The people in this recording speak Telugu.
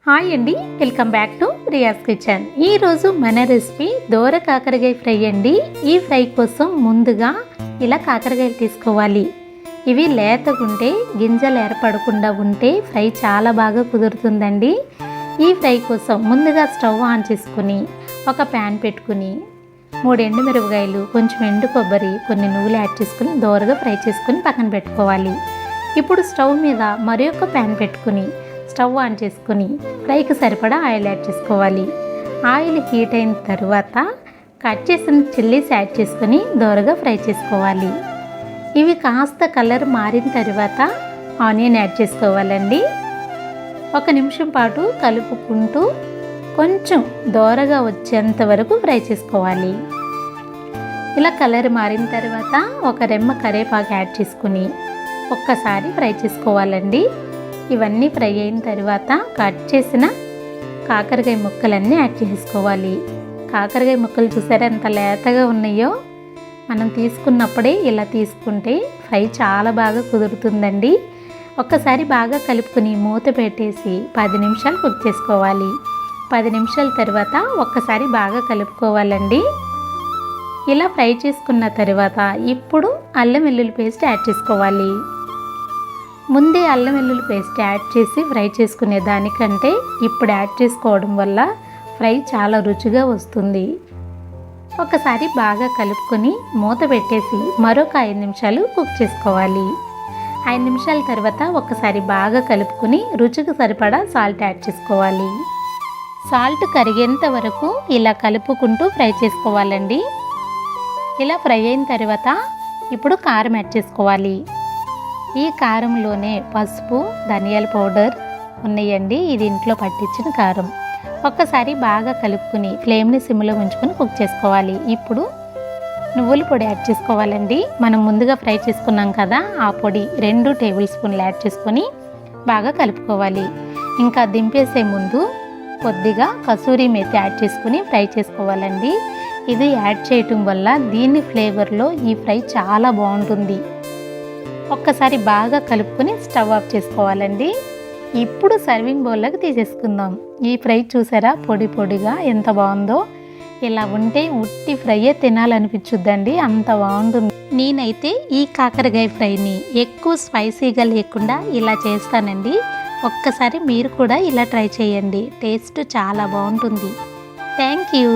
హాయ్ అండి, వెల్కమ్ బ్యాక్ టు రియాస్ కిచెన్. ఈరోజు మన రెసిపీ దోర కాకరకాయ ఫ్రై అండి. ఈ ఫ్రై కోసం ముందుగా ఇలా కాకరకాయలు తీసుకోవాలి. ఇవి లేతగుంటే గింజలు ఏర్పడకుండా ఉంటే ఫ్రై చాలా బాగా కుదురుతుందండి. ఈ ఫ్రై కోసం ముందుగా స్టవ్ ఆన్ చేసుకుని ఒక ప్యాన్ పెట్టుకుని 3 ఎండుమిరపకాయలు, కొంచెం ఎండు కొబ్బరి, కొన్ని నువ్వులు యాడ్ చేసుకుని దోరగా ఫ్రై చేసుకుని పక్కన పెట్టుకోవాలి. ఇప్పుడు స్టవ్ మీద మరొక ప్యాన్ పెట్టుకుని స్టవ్ ఆన్ చేసుకుని ఫ్రైకి సరిపడా ఆయిల్ యాడ్ చేసుకోవాలి. ఆయిల్ హీట్ అయిన తర్వాత కట్ చేసిన చిల్లీస్ యాడ్ చేసుకుని దోరగా ఫ్రై చేసుకోవాలి. ఇవి కాస్త కలర్ మారిన తర్వాత ఆనియన్ యాడ్ చేసుకోవాలండి. 1 నిమిషం పాటు కలుపుకుంటూ కొంచెం దోరగా వచ్చేంత వరకు ఫ్రై చేసుకోవాలి. ఇలా కలర్ మారిన తర్వాత ఒక రెమ్మ కరివేపాకు యాడ్ చేసుకుని ఒక్కసారి ఫ్రై చేసుకోవాలండి. ఇవన్నీ ఫ్రై అయిన తర్వాత కట్ చేసిన కాకరకాయ ముక్కలన్నీ యాడ్ చేసుకోవాలి. కాకరకాయ ముక్కలు చూసారా ఎంత లేతగా ఉన్నాయో. మనం తీసుకున్నప్పుడే ఇలా తీసుకుంటే ఫ్రై చాలా బాగా కుదురుతుందండి. ఒక్కసారి బాగా కలుపుకొని మూత పెట్టేసి 10 నిమిషాలు కుక్ చేసుకోవాలి. 10 నిమిషాల తర్వాత ఒక్కసారి బాగా కలుపుకోవాలండి. ఇలా ఫ్రై చేసుకున్న తర్వాత ఇప్పుడు అల్లం వెల్లుల్లి పేస్ట్ యాడ్ చేసుకోవాలి. ముందే అల్లం వెల్లుల్లి పేస్ట్ యాడ్ చేసి ఫ్రై చేసుకునే దానికంటే ఇప్పుడు యాడ్ చేసుకోవడం వల్ల ఫ్రై చాలా రుచిగా వస్తుంది. ఒకసారి బాగా కలుపుకొని మూత పెట్టేసి మరొక 5 నిమిషాలు కుక్ చేసుకోవాలి. 5 నిమిషాల తర్వాత ఒకసారి బాగా కలుపుకొని రుచికి సరిపడా సాల్ట్ యాడ్ చేసుకోవాలి. సాల్ట్ కరిగేంత వరకు ఇలా కలుపుకుంటూ ఫ్రై చేసుకోవాలండి. ఇలా ఫ్రై అయిన తర్వాత ఇప్పుడు కారం యాడ్ చేసుకోవాలి. ఈ కారంలోనే పసుపు, ధనియాల పౌడర్ ఉన్నాయండి. ఇది ఇంట్లో పట్టించిన కారం. ఒక్కసారి బాగా కలుపుకొని ఫ్లేమ్ని సిమ్లో ఉంచుకొని కుక్ చేసుకోవాలి. ఇప్పుడు నువ్వుల పొడి యాడ్ చేసుకోవాలండి. మనం ముందుగా ఫ్రై చేసుకున్నాం కదా, ఆ పొడి 2 టేబుల్ స్పూన్లు యాడ్ చేసుకొని బాగా కలుపుకోవాలి. ఇంకా దింపేసే ముందు కొద్దిగా కసూరి మేతి యాడ్ చేసుకుని ఫ్రై చేసుకోవాలండి. ఇది యాడ్ చేయటం వల్ల దీని ఫ్లేవర్లో ఈ ఫ్రై చాలా బాగుంటుంది. ఒక్కసారి బాగా కలుపుకొని స్టవ్ ఆఫ్ చేసుకోవాలండి. ఇప్పుడు సర్వింగ్ బౌల్లోకి తీసేసుకుందాం. ఈ ఫ్రై చూసారా పొడి పొడిగా ఎంత బాగుందో. ఇలా ఉంటే ఉట్టి ఫ్రైయే తినాలనిపించుద్దండి, అంత బాగుంటుంది. నేనైతే ఈ కాకరకాయ ఫ్రైని ఎక్కువ స్పైసీగా లేకుండా ఇలా చేస్తానండి. ఒక్కసారి మీరు కూడా ఇలా ట్రై చేయండి. టేస్ట్ చాలా బాగుంటుంది. Thank you.